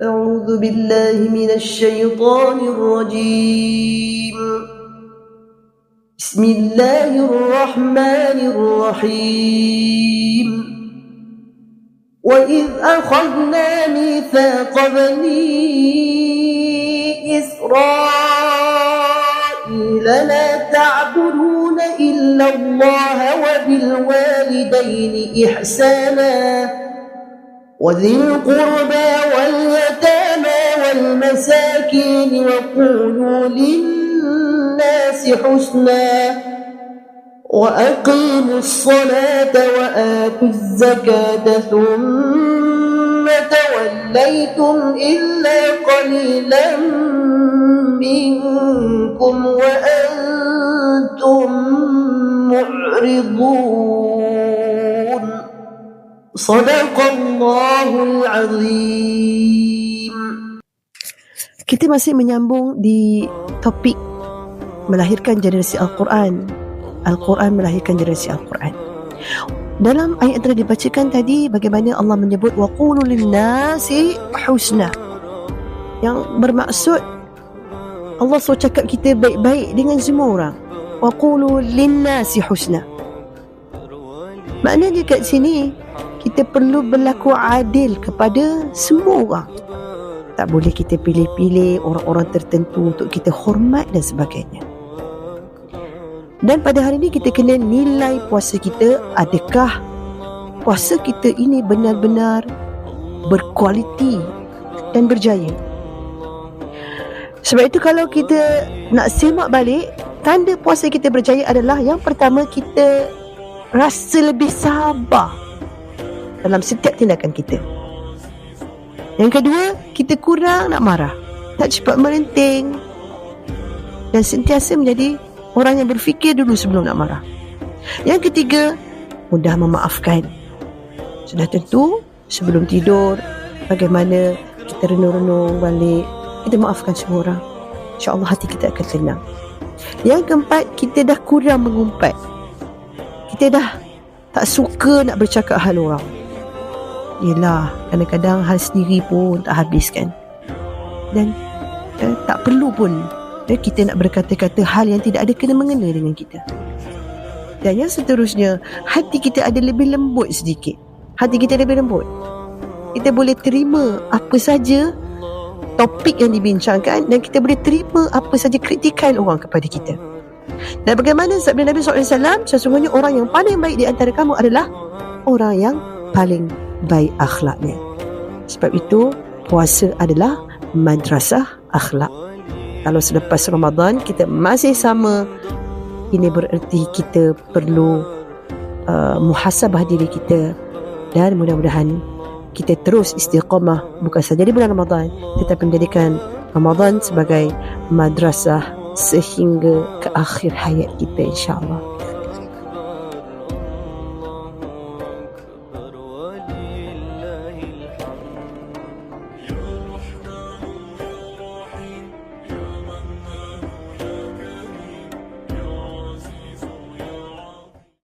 أعوذ بالله من الشيطان الرجيم. بسم الله الرحمن الرحيم. وإذ أخذنا ميثاق بني إسرائيل لا تعبدون إلا الله وبالوالدين إحسانا وذي القربى واليتامى والمساكين وقولوا للناس حسنا وأقيموا الصلاة وآتوا الزكاة ثم توليتم إلا قليلا منكم وأنتم معرضون. Sadaqallahul Azim. Kita masih menyambung di topik melahirkan generasi Al-Quran. Al-Quran melahirkan generasi Al-Quran. Dalam ayat yang telah dibacakan tadi, bagaimana Allah menyebut wa qulu linnasi husna, yang bermaksud Allah suruh cakap kita baik-baik dengan semua orang. Wa qulu linnasi husna, maknanya kat sini kita perlu berlaku adil kepada semua orang. Tak boleh kita pilih-pilih orang-orang tertentu untuk kita hormat dan sebagainya. Dan pada hari ini kita kena nilai puasa kita. Adakah puasa kita ini benar-benar berkualiti dan berjaya? Sebab itu kalau kita nak semak balik, tanda puasa kita berjaya adalah yang pertama, kita rasa lebih sabar dalam setiap tindakan kita. Yang kedua, kita kurang nak marah, tak cepat merenting, dan sentiasa menjadi orang yang berfikir dulu sebelum nak marah. Yang ketiga, mudah memaafkan. Sudah tentu sebelum tidur, bagaimana kita renung-renung balik, kita maafkan semua orang, InsyaAllah hati kita akan tenang. Yang keempat, kita dah kurang mengumpat. Kita dah tak suka nak bercakap hal orang. Yelah, kadang-kadang hal sendiri pun tak habis kan. Dan tak perlu pun kita nak berkata-kata hal yang tidak ada kena-mengena dengan kita. Dan yang seterusnya, hati kita ada lebih lembut sedikit. Hati kita lebih lembut. Kita boleh terima apa saja topik yang dibincangkan, dan kita boleh terima apa saja kritikan orang kepada kita. Dan bagaimana sabda Nabi SAW, sesungguhnya orang yang paling baik di antara kamu adalah orang yang paling baik akhlaknya. Sebab itu puasa adalah madrasah akhlak. Kalau selepas Ramadan kita masih sama, ini bererti kita perlu muhasabah diri kita, dan mudah-mudahan kita terus istiqamah, bukan saja di bulan Ramadan, tetapi menjadikan Ramadan sebagai madrasah sehingga ke akhir hayat kita, insyaAllah.